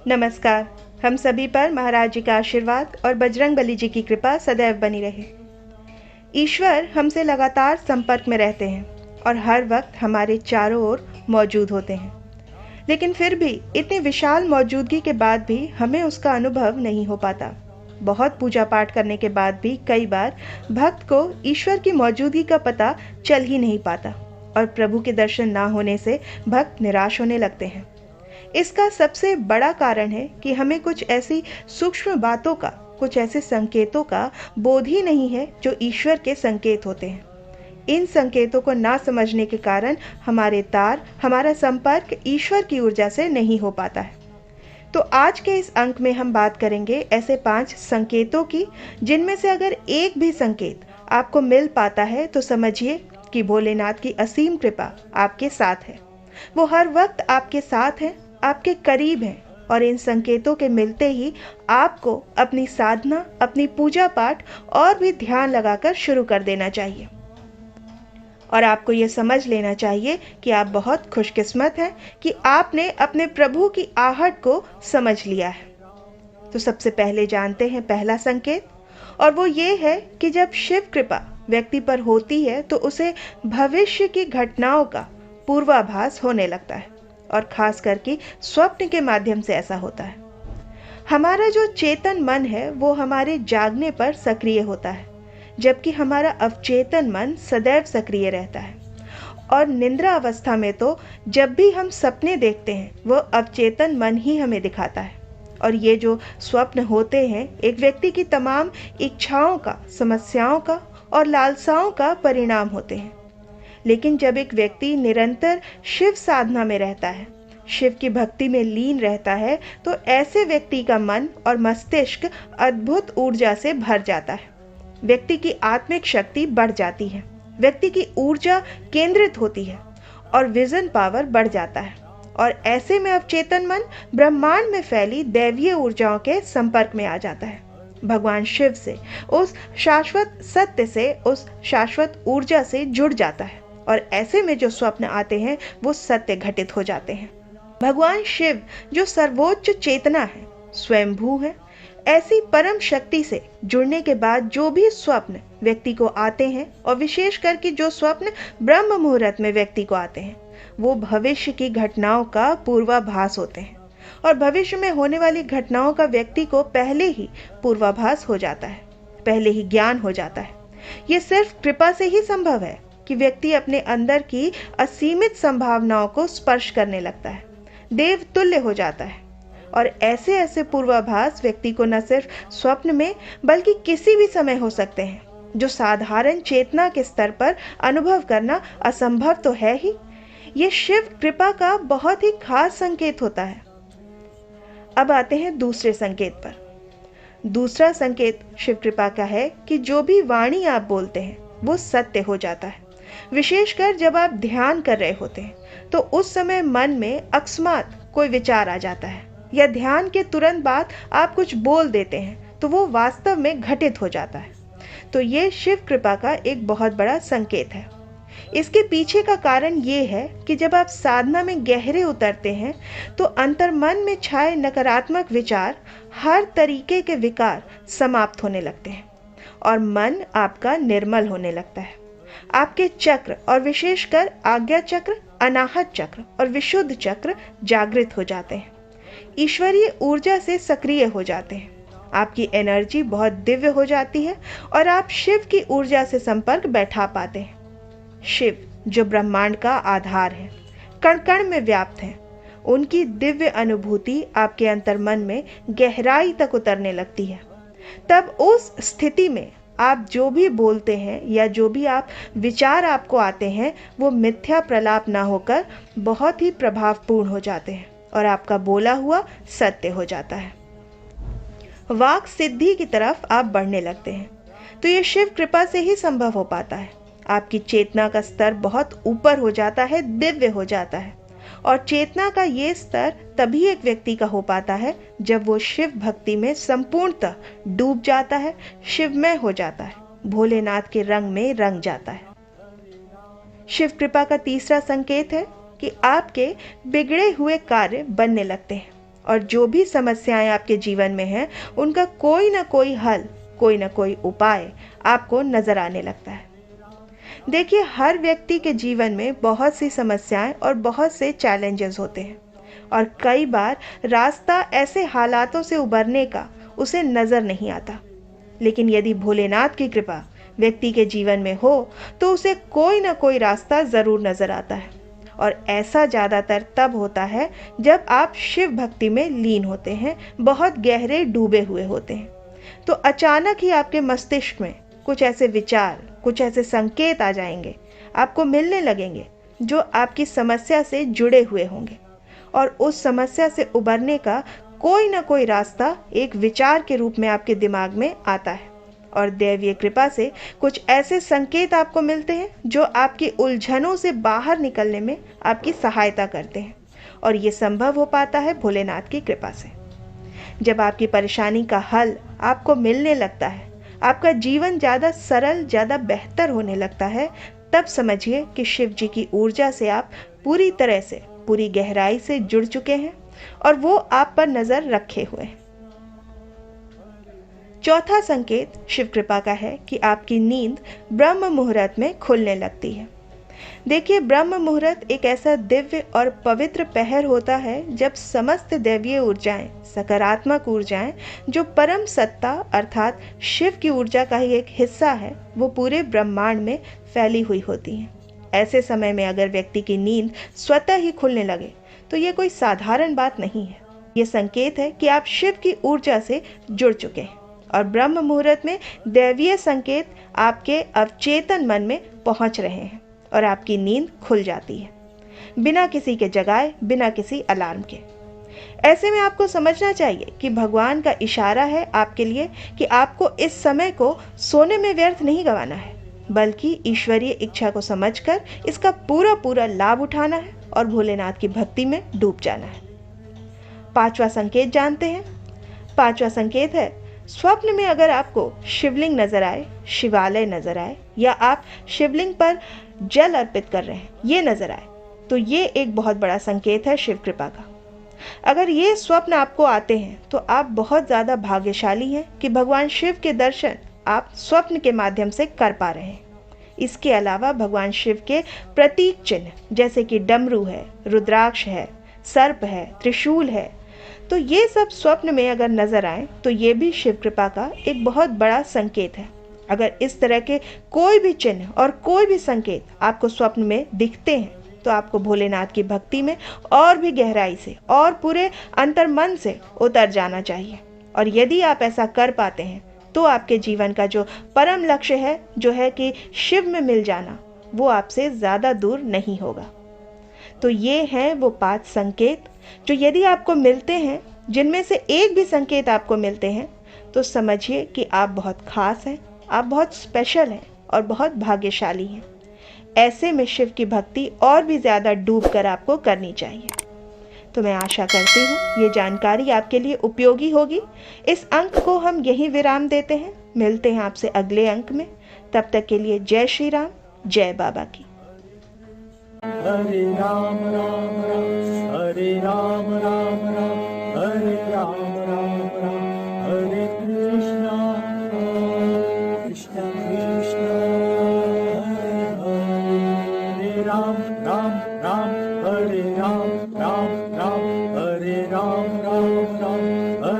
नमस्कार। हम सभी पर महाराज जी का आशीर्वाद और बजरंगबली जी की कृपा सदैव बनी रहे। ईश्वर हमसे लगातार संपर्क में रहते हैं और हर वक्त हमारे चारों ओर मौजूद होते हैं, लेकिन फिर भी इतनी विशाल मौजूदगी के बाद भी हमें उसका अनुभव नहीं हो पाता। बहुत पूजा पाठ करने के बाद भी कई बार भक्त को ईश्वर की मौजूदगी का पता चल ही नहीं पाता और प्रभु के दर्शन ना होने से भक्त निराश होने लगते हैं। इसका सबसे बड़ा कारण है कि हमें कुछ ऐसी सूक्ष्म बातों का, कुछ ऐसे संकेतों का बोध ही नहीं है जो ईश्वर के संकेत होते हैं। इन संकेतों को ना समझने के कारण हमारा संपर्क ईश्वर की ऊर्जा से नहीं हो पाता है। तो आज के इस अंक में हम बात करेंगे ऐसे 5 संकेतों की, जिनमें से अगर एक भी संकेत आपको मिल पाता है तो समझिए कि भोलेनाथ की असीम कृपा आपके साथ है। वो हर वक्त आपके साथ है, आपके करीब हैं और इन संकेतों के मिलते ही आपको अपनी साधना, अपनी पूजा पाठ और भी ध्यान लगाकर शुरू कर देना चाहिए। और आपको ये समझ लेना चाहिए कि आप बहुत खुशकिस्मत हैं कि आपने अपने प्रभु की आहट को समझ लिया है। तो सबसे पहले जानते हैं पहला संकेत, और वो ये है कि जब शिव कृपा व्यक्ति पर होती है तो उसे भविष्य की घटनाओं का पूर्वाभास होने लगता है, और खास करके स्वप्न के माध्यम से ऐसा होता है। हमारा जो चेतन मन है वो हमारे जागने पर सक्रिय होता है, जबकि हमारा अवचेतन मन सदैव सक्रिय रहता है। और निद्रा अवस्था में तो जब भी हम सपने देखते हैं वो अवचेतन मन ही हमें दिखाता है, और ये जो स्वप्न होते हैं एक व्यक्ति की तमाम इच्छाओं का, समस्याओं का और लालसाओं का परिणाम होते हैं। लेकिन जब एक व्यक्ति निरंतर शिव साधना में रहता है, शिव की भक्ति में लीन रहता है, तो ऐसे व्यक्ति का मन और मस्तिष्क अद्भुत ऊर्जा से भर जाता है। व्यक्ति की आत्मिक शक्ति बढ़ जाती है, व्यक्ति की ऊर्जा केंद्रित होती है और विजन पावर बढ़ जाता है। और ऐसे में अवचेतन मन ब्रह्मांड में फैली दैवीय ऊर्जाओं के संपर्क में आ जाता है, भगवान शिव से, उस शाश्वत सत्य से, उस शाश्वत ऊर्जा से जुड़ जाता है। और ऐसे में जो स्वप्न आते हैं वो सत्य घटित हो जाते हैं। भगवान शिव जो सर्वोच्च चेतना है, स्वयंभू है, ऐसी परम शक्ति से जुड़ने के बाद जो भी स्वप्न व्यक्ति को आते हैं, और विशेष करके जो स्वप्न ब्रह्म मुहूर्त में व्यक्ति को आते हैं, वो भविष्य की घटनाओं का पूर्वाभास होते हैं। और भविष्य में होने वाली घटनाओं का व्यक्ति को पहले ही पूर्वाभास हो जाता है, पहले ही ज्ञान हो जाता है। ये सिर्फ कृपा से ही संभव है कि व्यक्ति अपने अंदर की असीमित संभावनाओं को स्पर्श करने लगता है, देव तुल्य हो जाता है। और ऐसे ऐसे पूर्वाभास व्यक्ति को न सिर्फ स्वप्न में बल्कि किसी भी समय हो सकते हैं, जो साधारण चेतना के स्तर पर अनुभव करना असंभव तो है ही। ये शिव कृपा का बहुत ही खास संकेत होता है। अब आते हैं दूसरे संकेत पर। दूसरा संकेत शिव कृपा का है कि जो भी वाणी आप बोलते हैं वो सत्य हो जाता है। विशेषकर जब आप ध्यान कर रहे होते हैं तो उस समय मन में अकस्मात कोई विचार आ जाता है, या ध्यान के तुरंत बाद आप कुछ बोल देते हैं तो वो वास्तव में घटित हो जाता है। तो ये शिव कृपा का एक बहुत बड़ा संकेत है। इसके पीछे का कारण ये है कि जब आप साधना में गहरे उतरते हैं तो अंतर्मन में छाए नकारात्मक विचार, हर तरीके के विकार समाप्त होने लगते हैं और मन आपका निर्मल होने लगता है। आपके चक्र, और विशेषकर आज्ञा चक्र, अनाहत चक्र और विशुद्ध चक्र जागृत हो जाते हैं, ईश्वरीय ऊर्जा से सक्रिय हो जाते हैं। आपकी एनर्जी बहुत दिव्य हो जाती है और आप शिव की ऊर्जा से संपर्क बैठा पाते हैं। शिव जो ब्रह्मांड का आधार है, कण कण में व्याप्त है, उनकी दिव्य अनुभूति आपके अंतर्मन में गहराई तक उतरने लगती है। तब उस स्थिति में आप जो भी बोलते हैं या जो भी आप विचार आपको आते हैं वो मिथ्या प्रलाप ना होकर बहुत ही प्रभावपूर्ण हो जाते हैं और आपका बोला हुआ सत्य हो जाता है। वाक सिद्धि की तरफ आप बढ़ने लगते हैं। तो ये शिव कृपा से ही संभव हो पाता है। आपकी चेतना का स्तर बहुत ऊपर हो जाता है, दिव्य हो जाता है। और चेतना का ये स्तर तभी एक व्यक्ति का हो पाता है जब वो शिव भक्ति में संपूर्णतः डूब जाता है, शिवमय हो जाता है, भोलेनाथ के रंग में रंग जाता है। शिव कृपा का तीसरा संकेत है कि आपके बिगड़े हुए कार्य बनने लगते हैं। और जो भी समस्याएं आपके जीवन में हैं, उनका कोई ना कोई हल, कोई ना कोई उपाय आपको नजर आने लगता है। देखिए, हर व्यक्ति के जीवन में बहुत सी समस्याएं और बहुत से चैलेंजेस होते हैं, और कई बार रास्ता ऐसे हालातों से उबरने का उसे नजर नहीं आता। लेकिन यदि भोलेनाथ की कृपा व्यक्ति के जीवन में हो, तो उसे कोई ना कोई रास्ता जरूर नजर आता है। और ऐसा ज़्यादातर तब होता है जब आप शिव भक्ति में लीन होते हैं, बहुत गहरे डूबे हुए होते हैं। तो अचानक ही आपके मस्तिष्क में कुछ ऐसे विचार, कुछ ऐसे संकेत आ जाएंगे, आपको मिलने लगेंगे, जो आपकी समस्या से जुड़े हुए होंगे। और उस समस्या से उबरने का कोई ना कोई रास्ता एक विचार के रूप में आपके दिमाग में आता है। और दैवीय कृपा से कुछ ऐसे संकेत आपको मिलते हैं जो आपकी उलझनों से बाहर निकलने में आपकी सहायता करते हैं। और ये संभव हो पाता है भोलेनाथ की कृपा से। जब आपकी परेशानी का हल आपको मिलने लगता है, आपका जीवन ज़्यादा सरल, ज़्यादा बेहतर होने लगता है, तब समझिए कि शिव जी की ऊर्जा से आप पूरी तरह से, पूरी गहराई से जुड़ चुके हैं और वो आप पर नज़र रखे हुए हैं। चौथा संकेत शिव कृपा का है कि आपकी नींद ब्रह्म मुहूर्त में खुलने लगती है। देखिए, ब्रह्म मुहूर्त एक ऐसा दिव्य और पवित्र पहर होता है जब समस्त दैवीय ऊर्जाएं, सकारात्मक ऊर्जाएं, जो परम सत्ता अर्थात शिव की ऊर्जा का ही एक हिस्सा है, वो पूरे ब्रह्मांड में फैली हुई होती हैं। ऐसे समय में अगर व्यक्ति की नींद स्वतः ही खुलने लगे, तो ये कोई साधारण बात नहीं है। ये संकेत है कि आप शिव की ऊर्जा से जुड़ चुके हैं और ब्रह्म मुहूर्त में दैवीय संकेत आपके अवचेतन मन में पहुंच रहे हैं और आपकी नींद खुल जाती है, बिना किसी के जगाए, बिना किसी अलार्म के। ऐसे में आपको समझना चाहिए कि भगवान का इशारा है आपके लिए कि आपको इस समय को सोने में व्यर्थ नहीं गंवाना है, बल्कि ईश्वरीय इच्छा को समझकर इसका पूरा पूरा लाभ उठाना है और भोलेनाथ की भक्ति में डूब जाना है। पांचवा संकेत जानते हैं। पांचवा संकेत है, स्वप्न में अगर आपको शिवलिंग नजर आए, शिवालय नजर आए, या आप शिवलिंग पर जल अर्पित कर रहे हैं, ये नजर आए, तो ये एक बहुत बड़ा संकेत है शिव कृपा का। अगर ये स्वप्न आपको आते हैं, तो आप बहुत ज़्यादा भाग्यशाली हैं कि भगवान शिव के दर्शन आप स्वप्न के माध्यम से कर पा रहे हैं। इसके अलावा भगवान शिव के प्रतीक चिन्ह, जैसे कि डमरू है, रुद्राक्ष है, सर्प है, त्रिशूल है, तो ये सब स्वप्न में अगर नजर आए, तो ये भी शिव कृपा का एक बहुत बड़ा संकेत है। अगर इस तरह के कोई भी चिन्ह और कोई भी संकेत आपको स्वप्न में दिखते हैं, तो आपको भोलेनाथ की भक्ति में और भी गहराई से और पूरे अंतर्मन से उतर जाना चाहिए। और यदि आप ऐसा कर पाते हैं, तो आपके जीवन का जो परम लक्ष्य है, जो है कि शिव में मिल जाना, वो आपसे ज़्यादा दूर नहीं होगा। तो ये हैं वो 5 संकेत जो यदि आपको मिलते हैं, जिनमें से एक भी संकेत आपको मिलते हैं, तो समझिए कि आप बहुत खास हैं, आप बहुत स्पेशल हैं और बहुत भाग्यशाली हैं। ऐसे में शिव की भक्ति और भी ज़्यादा डूब कर आपको करनी चाहिए। तो मैं आशा करती हूँ ये जानकारी आपके लिए उपयोगी होगी। इस अंक को हम यहीं विराम देते हैं। मिलते हैं आपसे अगले अंक में। तब तक के लिए जय श्री राम, जय बाबा की। हरे राम राम राम, हरे राम राम राम, हरे राम राम राम, हरे कृष्णा कृष्ण कृष्ण हरे हरे, राम राम राम, हरे राम राम।